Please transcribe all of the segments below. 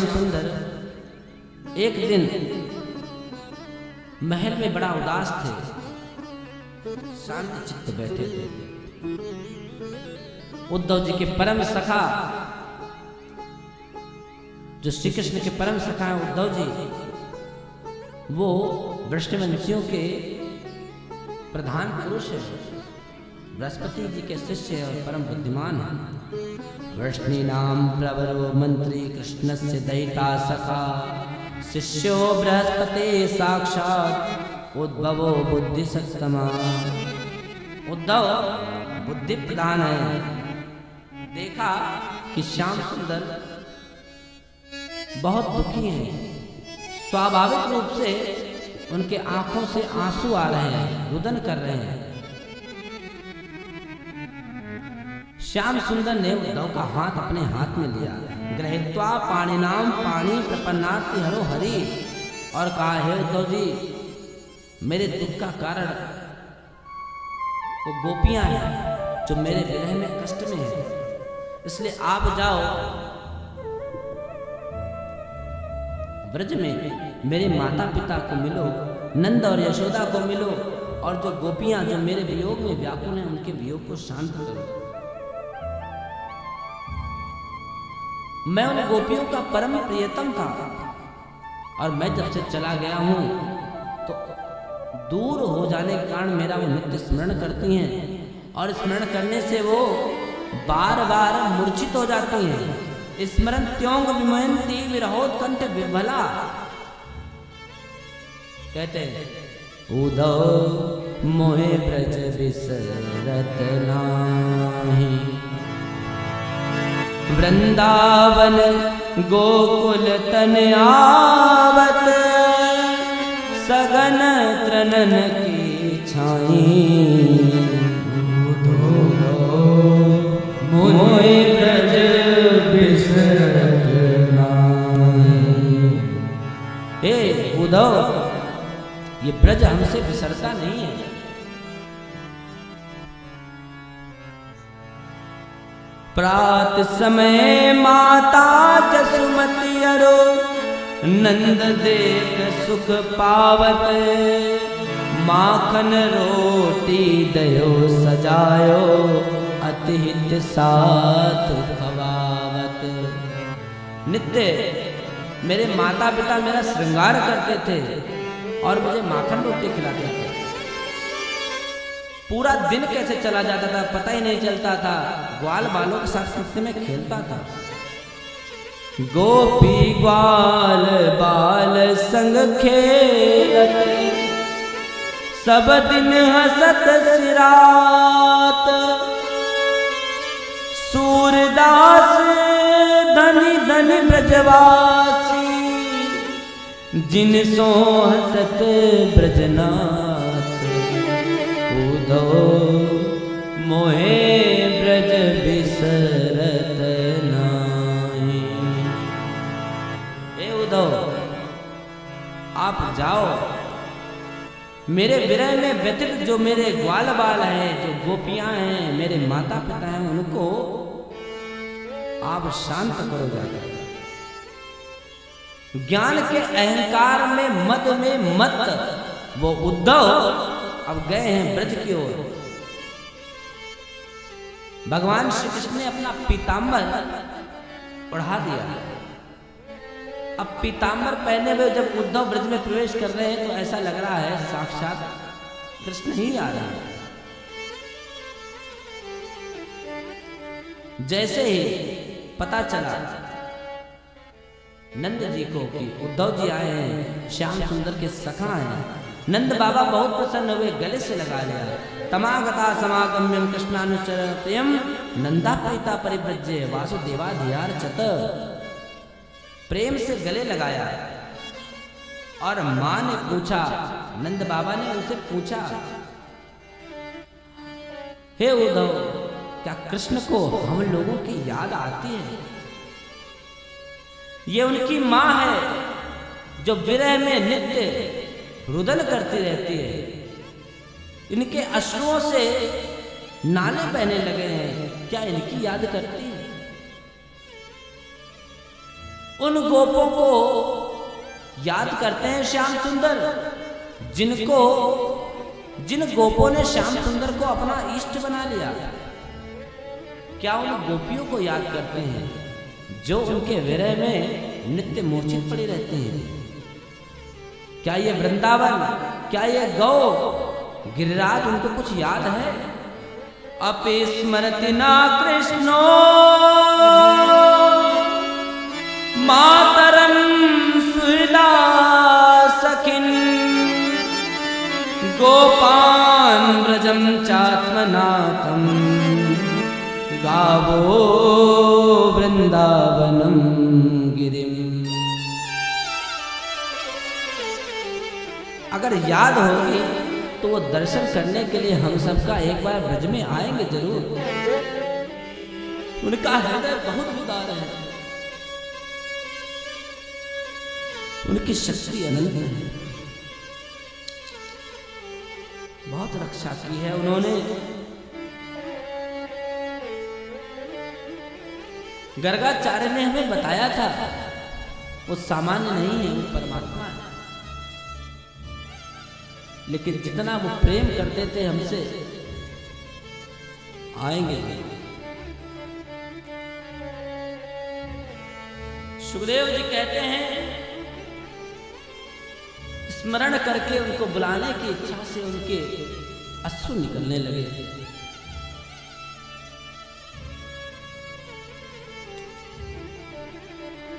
सुंदर एक दिन महल में बड़ा उदास थे, शांत चित्त बैठे थे। उद्धव जी के परम सखा, जो श्री कृष्ण के परम सखा हैं उद्धव जी, वो वृष्णिवंशियों के प्रधान पुरुष है, बृहस्पति जी के शिष्य है और परम बुद्धिमान है। वृष्णि नाम प्रवरो मंत्री कृष्णस्य दयिता सखा, शिष्यो बृहस्पति साक्षात उद्भवो बुद्धि सत्तमा। उद्धव बुद्धि प्रधान है। देखा कि श्याम सुंदर बहुत दुखी हैं, स्वाभाविक रूप से उनके आंखों से आंसू आ रहे हैं, रुदन कर रहे हैं। श्याम सुंदर ने उद्धव का हाथ अपने हाथ में लिया, गृहीत्वा पाणिनाम पाणी प्रपन्नाति हरो हरि, और कहा, हे उद्धव जी, मेरे दुख का कारण वो गोपियां हैं जो मेरे विरह में कष्ट में हैं, इसलिए आप जाओ ब्रज में मेरे माता पिता को मिलो, नंद और यशोदा को मिलो, और जो गोपियां जो मेरे वियोग में व्याकुल हैं उनके वियोग को शांत करो। मैं उन गोपियों का परम प्रियतम था, और मैं जब से चला गया हूं तो दूर हो जाने के कारण मेरा वो नित्य स्मरण करती हैं, और स्मरण करने से वो बार बार मूर्छित हो जाती हैं। स्मरण त्योंग विमयंती विरहोत्कंठ विभला। कहते हैं, उद्धव मोहे ब्रज बिसरत नाही, वृंदावन गोकुल तन आवत, सगन त्रनन की छाई। मोहे ब्रज बिसरत नाही। हे उद्धव, ये ब्रज हमसे बिसरता नहीं है। प्रात समय माता जसुमती अरो, नंद देख सुख पावत, माखन रोटी दयो सजायो, अति हित साथ खवावत। नित्य मेरे माता पिता मेरा श्रृंगार करते थे और मुझे माखन रोटी खिलाते थे। पूरा दिन कैसे चला जाता था पता ही नहीं चलता था। ग्वाल बालों के साथ नित्य में खेलता था। गोपी ग्वाल बाल संग खेलत, सब दिन हसत सिरात, सूरदास धनी धनी ब्रजवासी, जिन सो हसत ब्रजनाथ। उद्धव मोहे ब्रज बिसरत नाही। हे उद्धव, आप जाओ, मेरे विरह में व्यतीत जो मेरे ग्वाल बाल हैं, जो गोपियां हैं, मेरे माता पिता हैं, उनको आप शांत करो जाकर। ज्ञान के अहंकार में मद में मत वो उद्धव अब गए हैं ब्रज की ओर। भगवान श्री कृष्ण ने अपना पीतांबर ओढ़ा दिया। अब पीतांबर पहने हुए जब उद्धव ब्रज में प्रवेश कर रहे हैं तो ऐसा लग रहा है साक्षात कृष्ण ही आ रहे हैं। जैसे ही पता चला नंद जी को कि उद्धव जी आए हैं, श्याम सुंदर के सखा हैं, नंद बाबा बहुत प्रसन्न हुए, गले से लगा लिया। तमागता समागम्यम कृष्णानुचर प्रियम, नंदा प्रीता परिव्रज्य वासुदेवाधियार्चत। प्रेम से गले लगाया। और मां ने पूछा, नंद बाबा ने उनसे पूछा, हे उद्धव, क्या कृष्ण को हम लोगों की याद आती है? ये उनकी मां है जो विरह में नित्य रुदन करती रहती है। इनके अश्रुओं से नाले बहने लगे हैं, क्या इनकी याद करती है? उन गोपों को याद करते हैं श्याम सुंदर, जिन गोपों ने श्याम सुंदर को अपना इष्ट बना लिया। क्या उन गोपियों को याद करते हैं जो उनके विरह में नित्य मूर्छित पड़ी रहती हैं? क्या ये वृंदावन, क्या ये गौ गिरिराज उनको कुछ याद है? अपि स्मरति ना कृष्णो मातरम सुहृदा सखिन गोपान व्रजम चात्मनाथम गावो वृंदावनम गिरिम। अगर याद होगी तो वो दर्शन करने के लिए हम सबका एक बार ब्रज में आएंगे जरूर। उनका हृदय बहुत उदार है, उनकी शक्ति अनंत है, बहुत रक्षा की है उन्होंने। गर्गाचार्य ने हमें बताया था वो सामान्य नहीं है, वो परमात्मा है। लेकिन जितना वो प्रेम करते थे हमसे, आएंगे। सुखदेव जी कहते हैं स्मरण करके उनको बुलाने की इच्छा से उनके अश्रु निकलने लगे।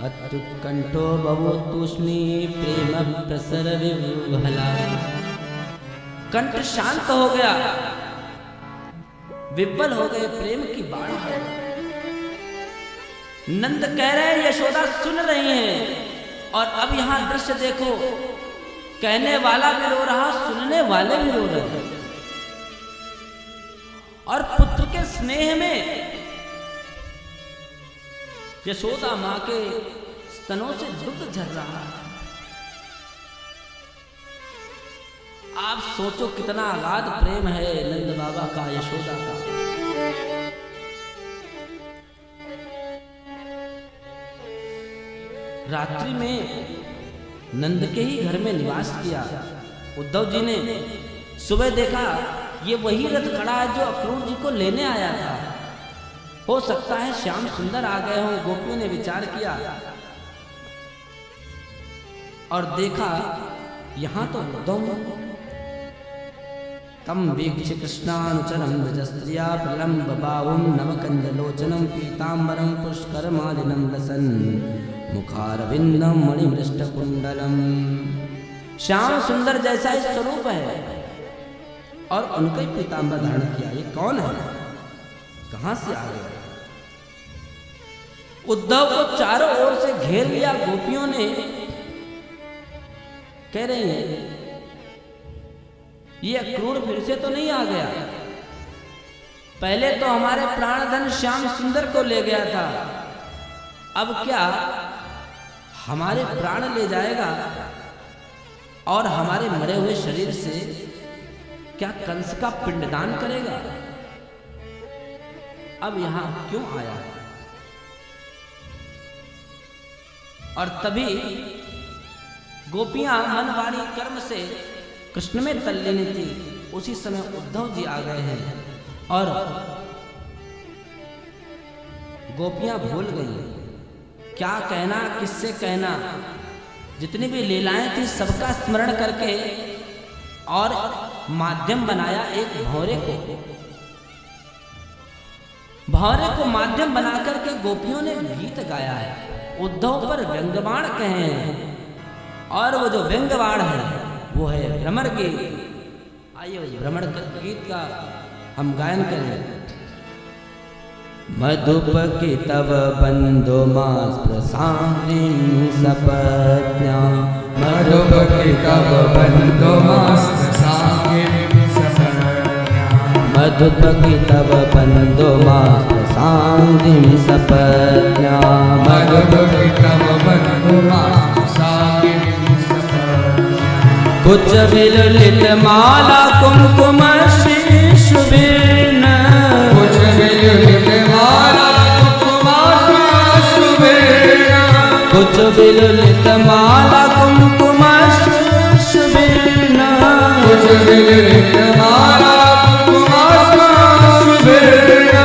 अत्युत्कंठो बभूतूष्णी प्रेम प्रसर विह्वला। कंठ शांत हो गया, विह्वल हो गए, प्रेम की बाढ़ है। नंद कह रहे हैं, यशोदा सुन रही हैं, और अब यहां दृश्य देखो, कहने वाला भी रो रहा, सुनने वाले भी रो रहे। और पुत्र के स्नेह में यशोदा मां के स्तनों से दुग्ध झर रहा है। आप सोचो कितना अगाध प्रेम है नंद बाबा का यशोदा का। रात्रि में नंद के ही घर में निवास किया। उद्धव जी ने सुबह देखा ये वही रथ खड़ा है जो अक्रूर जी को लेने आया था। हो सकता है श्याम सुंदर आ गए हों। गोपियों ने विचार किया और देखा यहां तो उद्धव। तम वीक्ष्य कृष्णानुचरं व्रजस्त्रिया प्रलम्ब बाहुं नवकंजलोचनं पीताम्बरं पुष्करमालिनं लसन् मुखारविंदं मणिमृष्टकुंडलम। श्याम सुंदर जैसा ही स्वरूप है और उनका ही पीताम्बर धारण किया। ये कौन है, कहां से आ गया? उद्धव को चारों ओर से घेर लिया गोपियों ने। कह रहे हैं ये अक्रूर फिर से तो नहीं आ गया? पहले तो हमारे प्राणधन श्याम सुंदर को ले गया था, अब क्या हमारे प्राण ले जाएगा? और हमारे मरे हुए शरीर से क्या कंस का पिंडदान करेगा? अब यहां क्यों आया? और तभी गोपियां मनवाणी कर्म से कृष्ण में तल्लीन थी। उसी समय उद्धव जी आ गए हैं और गोपियां भूल गई क्या कहना, किससे कहना। जितनी भी लीलाएं थी सबका स्मरण करके और माध्यम बनाया एक भौरे को। भौरे को माध्यम बनाकर के गोपियों ने गीत गाया है। उद्धव पर व्यंग्यबाण कहे हैं और वो जो व्यंग्यबाण है वो है भ्रमर गीत। आइए उस भ्रमर गीत का हम गायन करें। मधुप की तव बंधो मास प्रसादिं सपत्न्या। मधुप की तव बंधो मास प्रसादिं सपत्न्या। मधुप की तव बंधो मास प्रसादिं सपत्न्या। मधुप की तव बंधो मास प्रसादिं सपत्न्या। कुच विललित माला कुमकुम शिशुभिन्न। कुछ विललित माला कुमकुम शिशुभिन्न। कुछ विलुलित माला कुमकुम शुभिर्ण कुछ विलुलित माला कुमकुम शुभिर्ण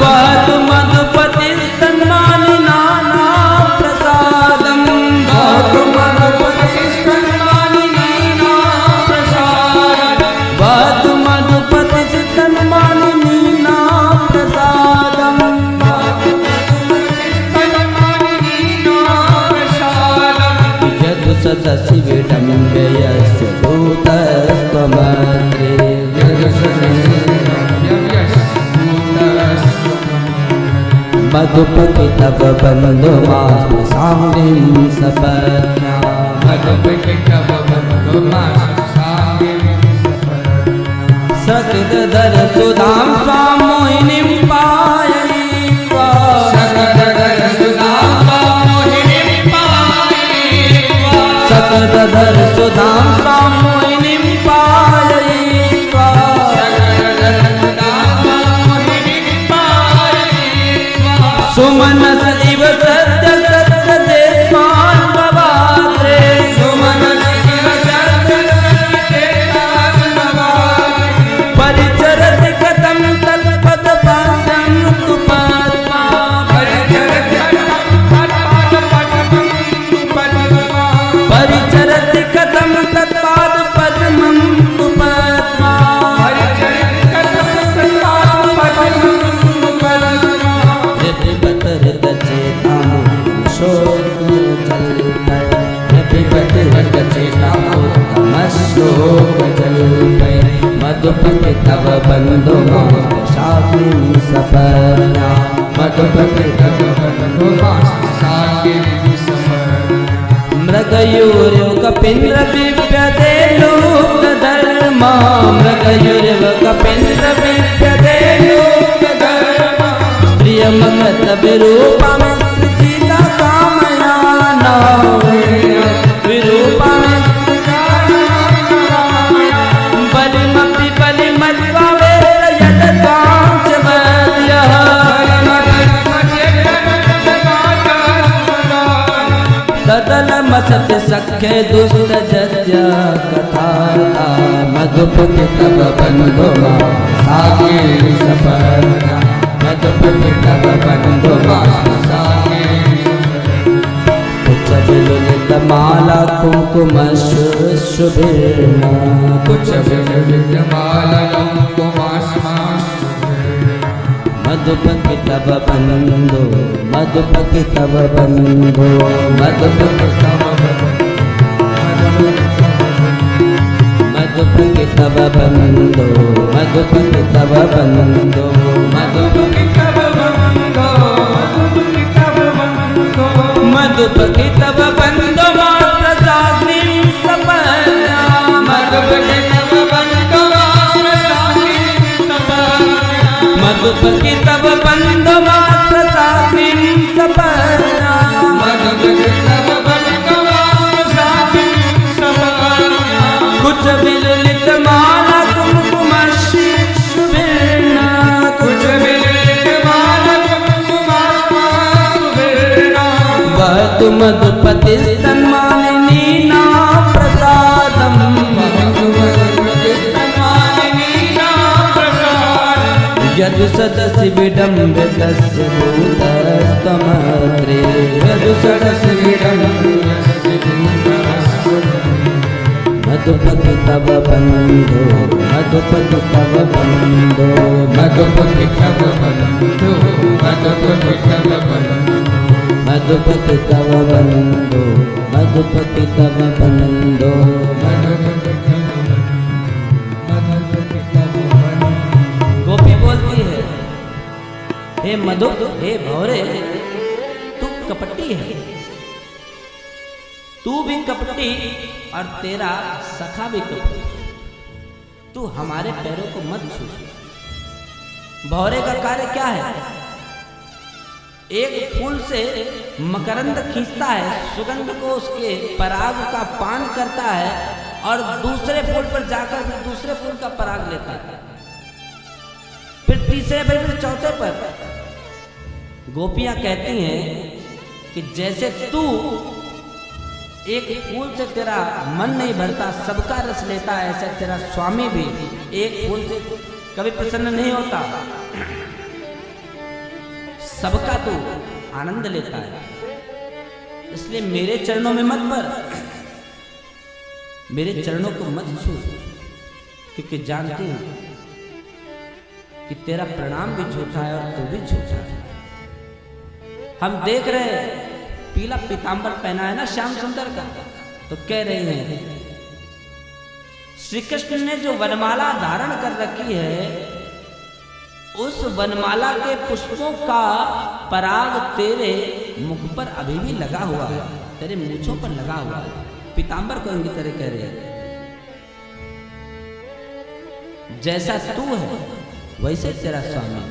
वद मधुपति स्तन्मानि नाना प्रसादम वद मधुपति स्तन्मानि नाना प्रसादम वद मधुपति स्तन्मानि नाना प्रसादम यदु सदसि विडम्ब्य यस्य दूतस्त्वमग्रे मधुपति तव बन्धुमास्म साम्रिं सपत्न्या मधुपति तव बन्धुमास्म साम्रिं सपत्न्या सकदधर सुधां स्वां मोहिनीं पाययित्वा सकदधर सुधां स्वां मोहिनीं पाययित्वा सकदधर सुधां स्वां मोहिनीं पाययित्वा सकदधर सुधां स्वां मोहिनीं पाययित्वा सुमनस इव सत्य सत्य देस्मान् भवात्रे सुमनस इव सत्य सत्य देस्मान् भवात्रे परिचरति कथं तत्पद पाद्यं तु पद्मा परिचरति कथं तत्पाद पद्मं तु पद्मा मधुपति तव बंधु शाग्निं सपत्न्या मधुपति तव बन्धुमास्म साम्रिं सपत्न्या मृगयूर्यो कपिन्द्र बिभ्यते लोकधर्मा मृगयूर्यो कपिन्द्र बिभ्यते लोकधर्मा स्त्रियमगत विरूपं सृजिता कामयाना विरूपं बलिमपि बलिमत्वा वेदयदतां च वद्यः तदलमसत्य सख्ये दुष्टजद्य कथाता मधुपति तव बन्धुमास्म साम्रिं सपत्न्या मधुपति तव बन्धुमास्म साम्रिं सपत्न्या उच्च विलुलित माला कुमकुम शुभिर्ण कुछ विलुलित माला कुमकुम मधुपति तव बन्धु मधुपति तव बन्धु मधुपति तव मधुपति तव बन्धु मधुपति तव बन्धु मधुपति तव बन्धो मधुपति तव बन्धो मधुपति तव बन्धु मात्र साग्निं सपत्न्या मधुपति तव बन्धुमास्म साम्रिं सपत्न्या मधुपति तव बन्धु मात्र साग्निं सपत्न्या मधुपति तव बन्धुमास्म साम्रिं सपत्न्या कुछ विलुलित माला कुमकुम शुभिर्ण कुछ विलुलित माला कुमकुम शुभिर्ण वद मधुपति स्तन्मालिनी ना प्रसादम मधुपति स्तन्मालिनी ना प्रसादम् यदु सदसि विडम्बितस्य भूतस्तमग्रे यदु सदसि मधुपति तव बन्धो मधुपति तव बन्धो मधुपति तव बन्धो मधुपति तव बन्धो मधुपति तव बन्धो मधुपति तव बन्धो गोपी बोलती है, हे मधु हे भौरे, तू कपटी है, तू भी कपटी और तेरा सखा भी कपटी। तू हमारे पैरों को मत छू। भौरे का कार्य क्या है? एक फूल से मकरंद खींचता है, सुगंध को उसके पराग का पान करता है और दूसरे फूल पर जाकर फिर दूसरे फूल का पराग लेता है, फिर तीसरे पर, फिर चौथे पर। गोपियां कहती हैं कि जैसे तू एक फूल से तेरा मन नहीं भरता, सबका रस लेता है, ऐसा तेरा स्वामी भी एक फूल से कभी प्रसन्न नहीं होता, सबका तू आनंद लेता है। इसलिए मेरे चरणों में मत पड़, मेरे चरणों को मत छू, क्योंकि जानती हूं कि तेरा प्रणाम भी झूठा है और तू भी झूठा है। हम देख रहे हैं पीला पीतांबर पहना है ना श्याम सुंदर का, तो कह रहे हैं श्री कृष्ण ने जो वनमाला धारण कर रखी है, उस वनमाला के पुष्पों का पराग तेरे मुख पर अभी भी लगा हुआ है, तेरे मूंछों पर लगा हुआ है। पीतांबर को इनकी तरह कह रहे हैं, जैसा तू है वैसे तेरा स्वामी,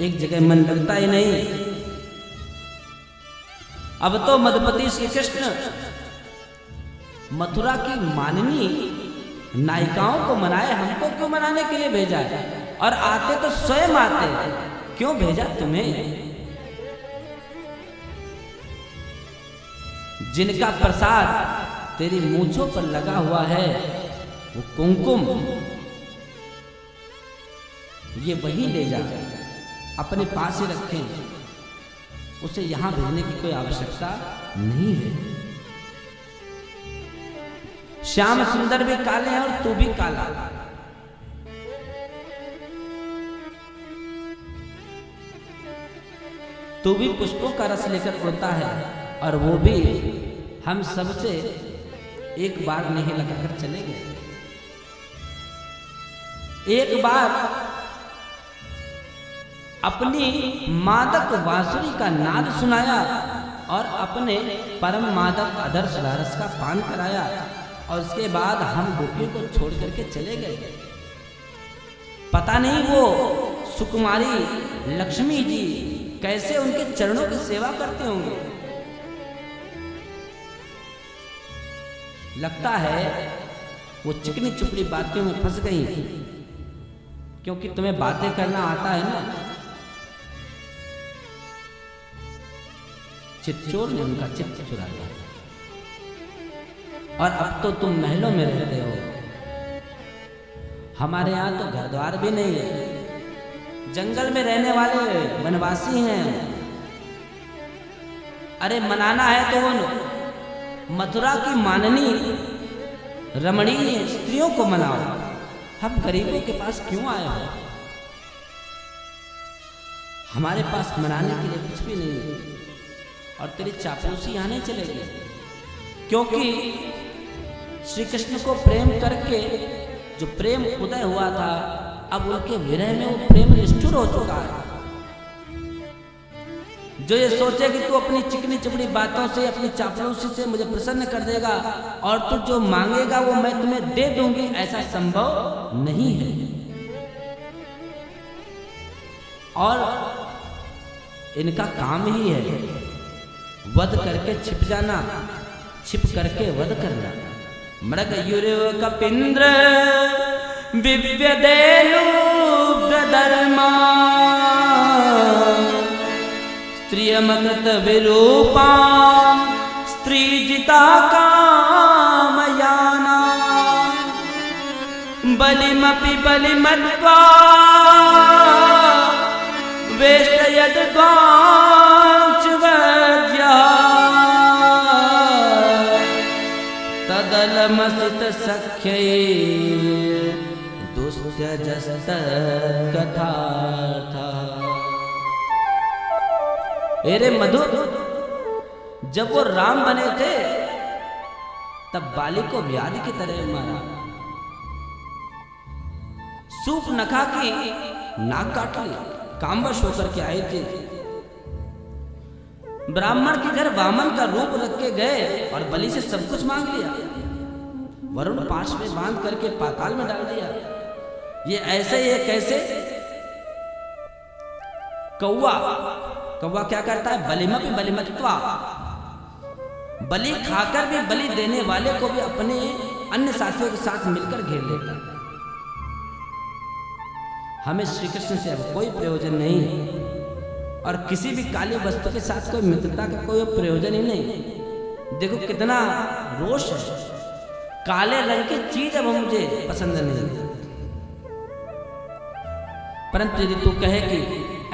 एक जगह मन लगता ही नहीं। अब तो मधुपति श्री कृष्ण मथुरा की माननी नायिकाओं को मनाए, हमको क्यों मनाने के लिए भेजा है? और आते तो स्वयं आते, क्यों भेजा तुम्हें? जिनका प्रसाद तेरी मूंछों पर लगा हुआ है, वो कुमकुम, ये वही ले जा, अपने पास ही रखें, उसे यहां भेजने की कोई आवश्यकता नहीं है। श्याम सुंदर भी काले हैं और तू भी काला, तू भी पुष्पों का रस लेकर उड़ता है, और वो भी हम सबसे एक बार नहीं लगाकर चले गए। एक बार अपनी मादक बांसुरी का नाद सुनाया और अपने परम मादक आदर्श रस का पान कराया, और उसके बाद हम गोपियों को छोड़ करके चले गए। पता नहीं वो सुकुमारी लक्ष्मी जी कैसे उनके चरणों की सेवा करते होंगे। लगता है वो चिकनी चुपड़ी बातों में फंस गई, क्योंकि तुम्हें बातें करना आता है ना। चित्तचोर ने उनका चित्त चुरा लिया, और अब तो तुम महलों में रहते हो, हमारे यहां तो घर द्वार भी नहीं है, जंगल में रहने वाले वनवासी हैं। अरे मनाना है तो उन मथुरा की माननी रमणीय स्त्रियों को मनाओ, हम गरीबों के पास क्यों आए हो? हमारे पास मनाने के लिए कुछ भी नहीं है, और तेरी चापलूसी यहाँ नहीं चलेगी, क्योंकि श्री कृष्ण को प्रेम करके जो प्रेम उदय हुआ था, अब उनके विरह में वो प्रेम निष्ठुर हो चुका है। जो ये सोचे कि तू अपनी चिकनी चुपड़ी बातों से, अपनी चापलूसी से मुझे प्रसन्न कर देगा और तू जो मांगेगा वो मैं तुम्हें दे दूंगी, ऐसा संभव नहीं है। और इनका काम ही है वध करके छिप जाना, छिप करके वध करना। मृगयुर्व कपिंद्र विव्यदेनु ब्रधर्मा स्त्रियमकृत विरूपा स्त्रीजिता कामयाना बलिमपि बलिमत्वा वेष्टयद्वांशवज्या तदलमसित सख्यै दुस्त्यजस्तत्कथार्था। अरे मधु, जब वो राम बने थे तब बाली को व्याधि की तरह मारा, सूप नखा की नाक काट ली, कामवश होकर के आए थे। ब्राह्मण के घर वामन का रूप रख के गए और बलि से सब कुछ मांग लिया, वरुण पाश में बांध करके पाताल में डाल दिया। ये ऐसे ही कैसे? कौवा क्या करता है? बलिमपि बलिमत्वा, बलि खाकर भी बलि देने वाले को भी अपने अन्य साथियों के साथ मिलकर घेर लेता है। हमें श्री कृष्ण से अब कोई प्रयोजन नहीं, और किसी भी काली वस्तु के साथ कोई मित्रता का कोई प्रयोजन ही नहीं। देखो कितना रोष है। काले रंग की चीज अब मुझे पसंद नहीं, परंतु यदि तू कहे कि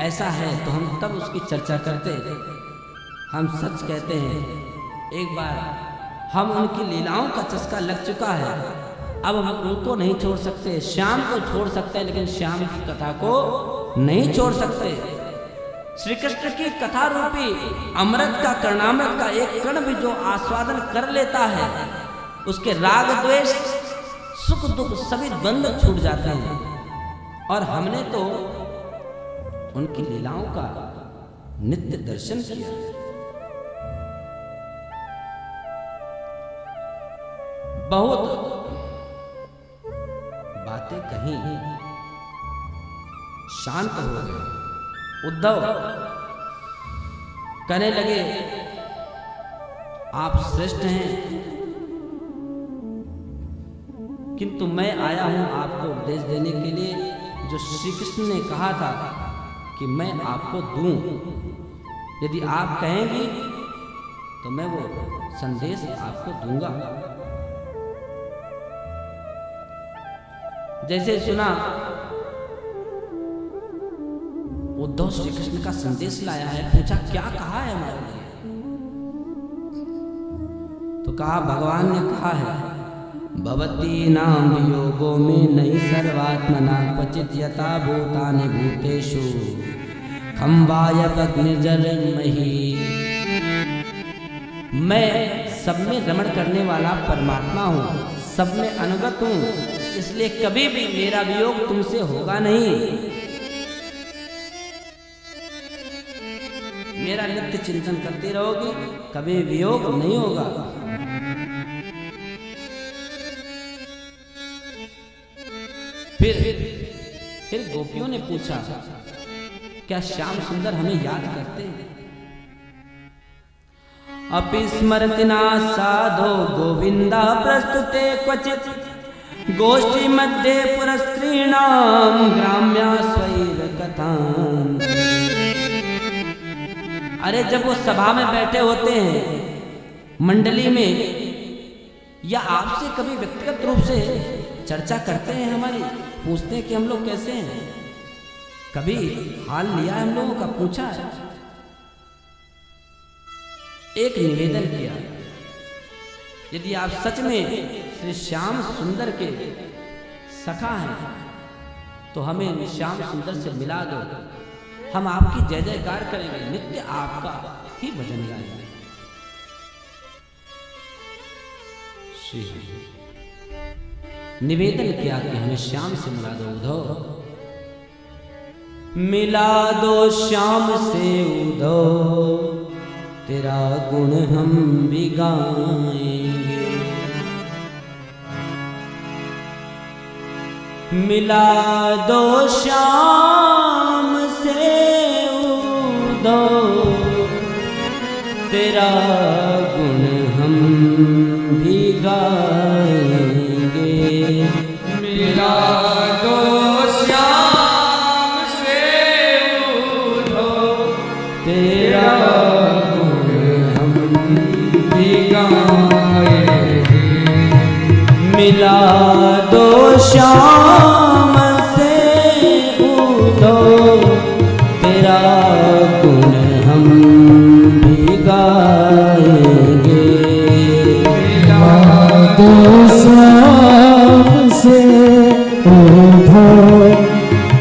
ऐसा है तो हम तब उसकी चर्चा करते। हम सच कहते हैं, एक बार हम उनकी लीलाओं का चस्का लग चुका है, अब हम उनको नहीं छोड़ सकते। श्याम को छोड़ सकते हैं लेकिन श्याम की कथा को नहीं छोड़ सकते। श्री कृष्ण की कथा रूपी अमृत का, कर्णामृत का एक कण भी जो आस्वादन कर लेता है, उसके राग द्वेष सुख दुख सभी द्वंद्व छूट जाते हैं। और हमने तो उनकी लीलाओं का नित्य दर्शन किया। बहुत बातें कही, शांत हो गए। उद्धव कहने लगे, आप श्रेष्ठ हैं, किंतु मैं आया हूं आपको उपदेश देने के लिए। जो श्री कृष्ण ने कहा था कि मैं आपको दूं, यदि आप कहेंगी तो मैं वो संदेश आपको दूंगा। जैसे सुना उद्धव श्री कृष्ण का संदेश लाया है, पूछा क्या कहा है हमारे लिए? तो कहा, भगवान ने कहा है, भवती नाम वियोगो में नहीं सर्वात्मना क्वचित यथा भूतानि भूतेषु खम्बायग्निर्जरमहि। मैं सब में रमण करने वाला परमात्मा हूँ, सब में अनुगत हूँ, इसलिए कभी भी मेरा वियोग तुमसे होगा नहीं। मेरा नित्य चिंतन करती रहोगी, कभी वियोग नहीं होगा। फिर गोपियों ने पूछा, क्या श्याम सुंदर हमें याद करते हैं? अपि स्मरति ना साधो गोविंदा प्रस्तुते क्वचित गोष्ठी मध्ये पुरस्त्रीणाम ग्राम्या स्वैर कथां। अरे जब वो सभा में बैठे होते हैं, मंडली में, या आपसे कभी व्यक्तिगत रूप से चर्चा करते हैं, हमारी पूछते हैं कि हम लोग कैसे हैं, कभी हाल लिया हम लोगों का, पूछा है? एक निवेदन किया, यदि आप सच में श्री श्याम सुंदर के सखा हैं तो हमें श्याम सुंदर से मिला दो, हम आपकी जय जयकार करेंगे, नित्य आपका ही भजन गाएंगे। श्री निवेदन किया कि हमें श्याम से मिला दो उद्धव, मिला दो श्याम से उद्धव, तेरा गुण हम भी गाएंगे। मिला दो श्याम से उद्धव, तेरा गुण हम भी गाएंगे। मिला दो श्याम से उद्धव, तेरा गुण हम भी गाएंगे। मिला दो श्याम से उद्धव, तेरा गुण हम भी गाएंगे। मिला दो श्याम से उद्धव,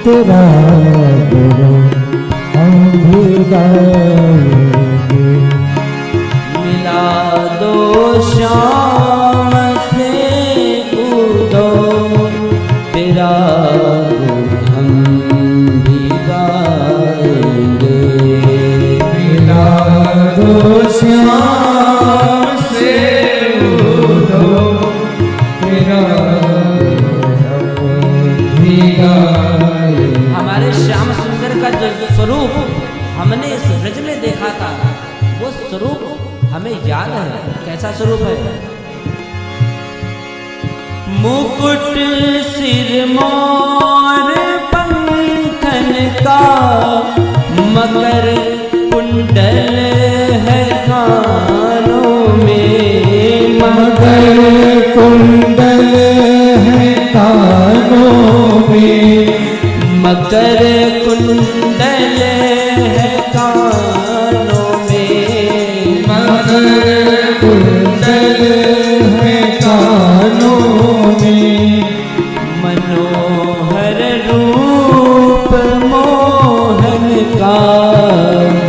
तेरा गुण हम भी गाएंगे। मिला दो श्याम से उद्धव, तेरा गुण हम भी गाएंगे। मिला दो श्याम से उद्धव, तेरा गुण हम भी गाएंगे। हमारे श्याम सुंदर का जो स्वरूप हमने इस ब्रज में देखा था, वो स्वरूप हमें याद है। कैसा स्वरूप है? मुकुट सिर मोर पंखन का, मकर कुंडल है कानों में, मकर कुंडल है कानों में, मकर कुंडल है कानों में, मकर कुंडल है कानों में, मनोहर रूप मोहन का,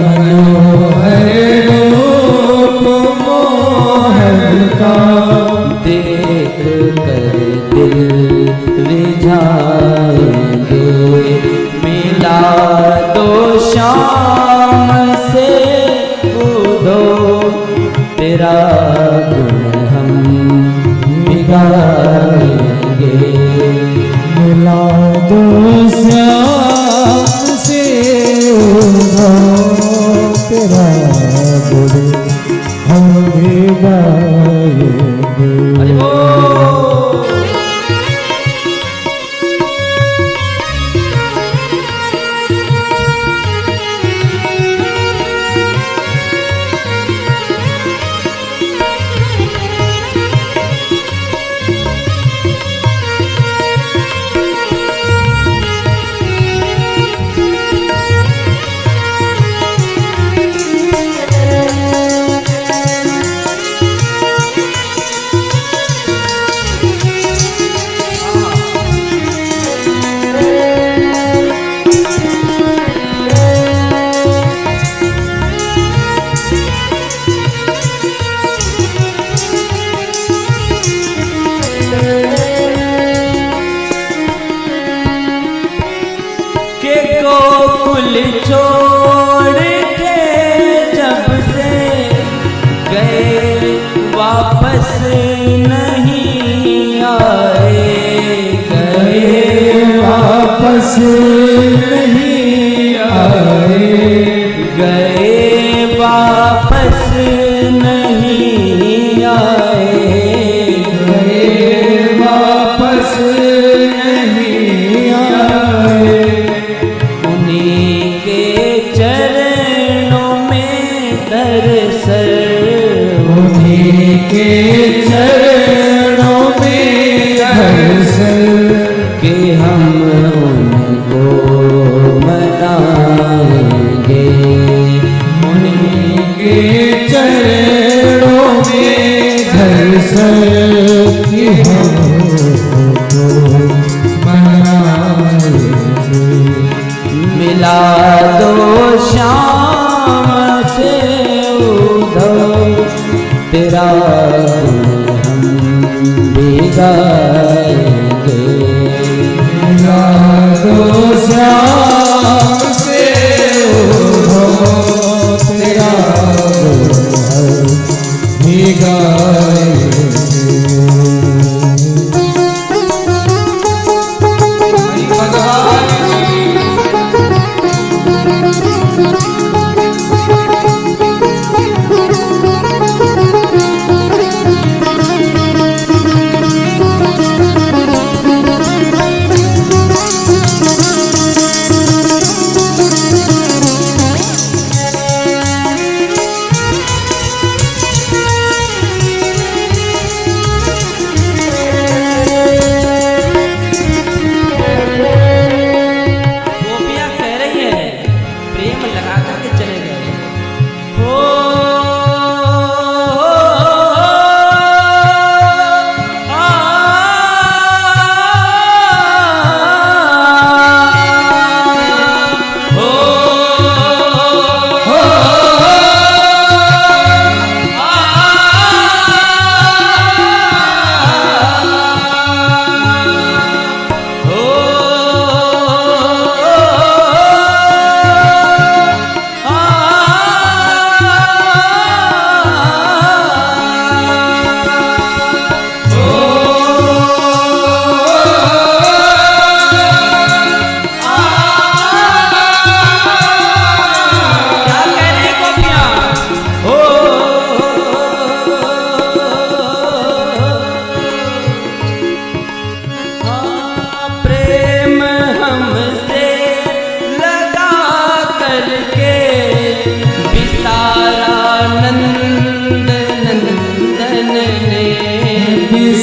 मनोहर रूप मोहन का, देख कर दिल रिझाएंगे, मिला दो शाम से उदो, तेरा गुण हम गाएंगे। मिला दो श्याम से उधो, तेरा गुण हम भी गाएंगे। हरि बोल। गोकुल छोड़ के जब से गए वापस नहीं आए, गए वापस नहीं आए, गए वापस नहीं आए, गए वापस नहीं आए। उन्हीं के चरणों में दरअसल, उन्हीं के चरणों में दरअसल, कि हम उनको मनाएंगे, उन्हीं के चरणों में दरअसल, कि हम उनको मनाएंगे। मिला दो शाम से उधो, तेरा गुण हम भी गाएंगे। मिला दो श्याम से उधो, तेरा गुण हम भी गाएंगे।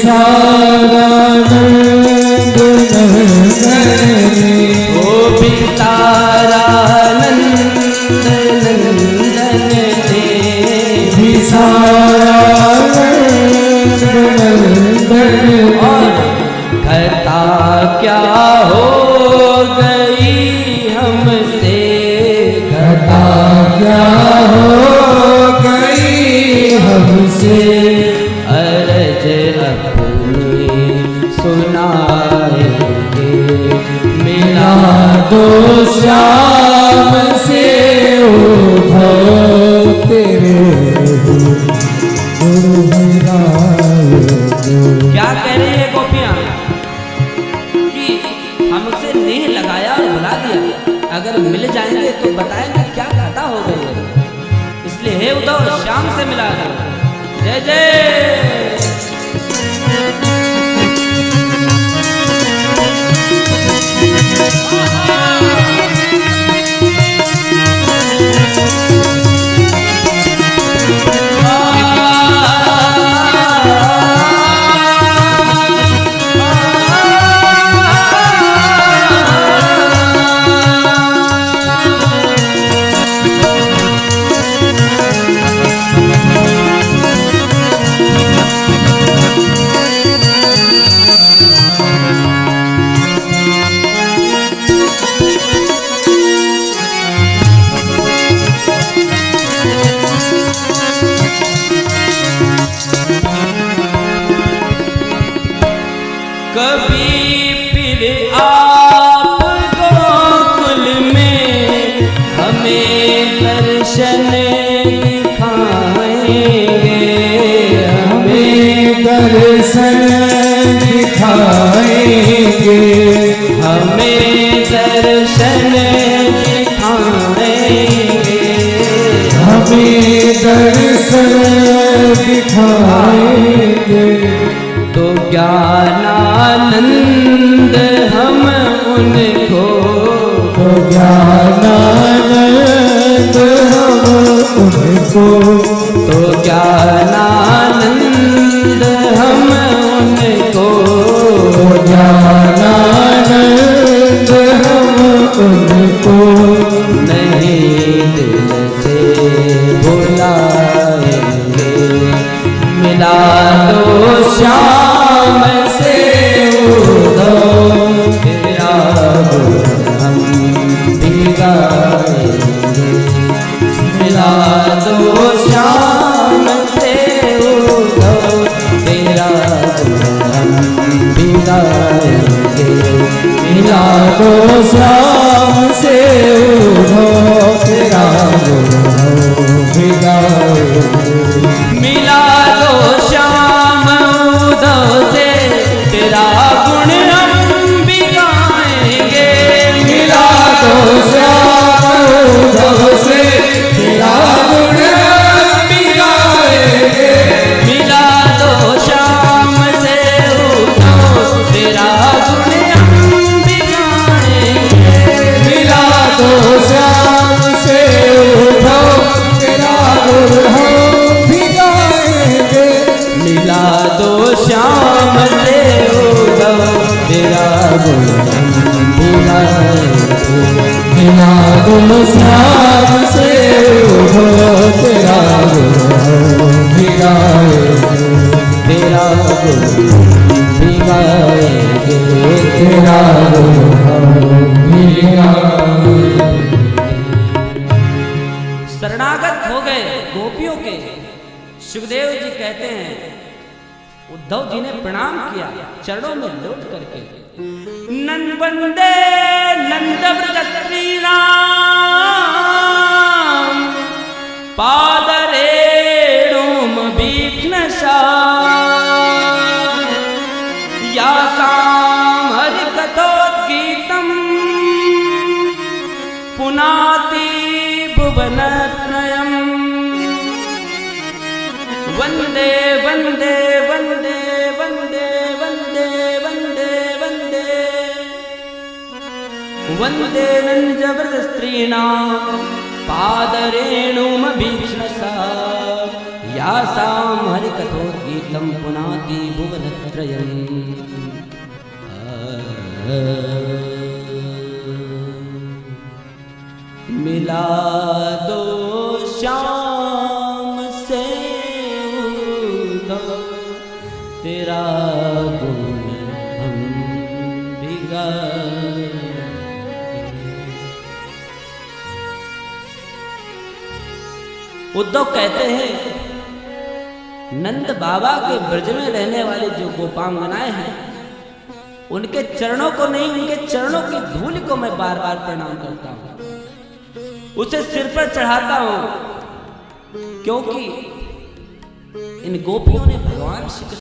विसारानंद नंदने ओ विसारानंद नंदन ने विसारानंद नंदन और खता क्या हो गई हमसे, घटा क्या हो गई हमसे, अरज अपनी सुनाएंगे, मेरा मिला दो श्याम से उद्धव तेरे गुरु क्या कह रही है गोपियां कि हमसे नेह लगाया और बुला दिया, अगर मिल जाएंगे तो बताएंगे क्या घाटा हो गई है, इसलिए हे उद्धव श्याम से मिला दो। जय जय। कभी फिर आप गोकुल में हमें दर्शन दिखाएंगे, हमें दर्शन दिखाएंगे, हमें दर्शन दिखाएंगे, हमें दर्शन दिखाएंगे, तो ज्ञानानंद हम उनको, तो ज्ञानानंद हम उनको, तो ज्ञानानंद हम उनको, तो ज्ञानानंद हम उनको, नहीं दिल से बुलाएंगे, मिला दो श्याम से उद्धव तेरा गुण हम भी गाएंगे, मिला दो श्याम से उद्धव तेरा गुण हम भी गाएंगे, मिला दो श्याम से उद्धव तेरा गुण भी गाएंगे, मिला दो श्याम उद्धव से तेरा गुण हम भी गाएंगे, मिला दो श्याम उद्धव से तेरा गुण भी गाएंगे, मिला दो श्याम से उद्धव तेरा गुण हम भी गाएंगे, मिला दो श्याम से उद्धव तेरा गुण हम भी गाएंगे, मिला दो श्याम से उद्धव तेरा गुण हम भी गाएंगे, मिला दो श्याम से उद्धव तेरा गुण हम भी गाएंगे, तेरा गुण भी गाएंगे, तेरा गुण हम भी गाएंगे। शरणागत हो गए गोपियों के। सुखदेव जी कहते हैं उद्धव जी ने प्रणाम किया चरणों में लौट करके, नंद वंदे नंद व्रज श्रीराम पादरेणुम भीक्ष्णशा यासाम हरि कथोद्गीतम पुनाति भुवनत्रयम् वंदे वंदे वंदे वंदे वंदे वंदे वंदे वंदे नंजव्रत स्त्रीणां पादरेणुमभीक्ष्णसा यासां हरिकथोद्गीतं तं पुनाति भुवनत्रयम्। मिला दो श्याम से उदो, तेरा गुण हम भी गाएं। उद्धव कहते हैं नंद बाबा के ब्रज में रहने वाले जो गोपांगनाएं हैं, उनके चरणों को नहीं, उनके चरणों की धूल को मैं बार बार प्रणाम करता हूं, उसे सिर पर चढ़ाता हूं, क्योंकि इन गोपियों ने भगवान श्री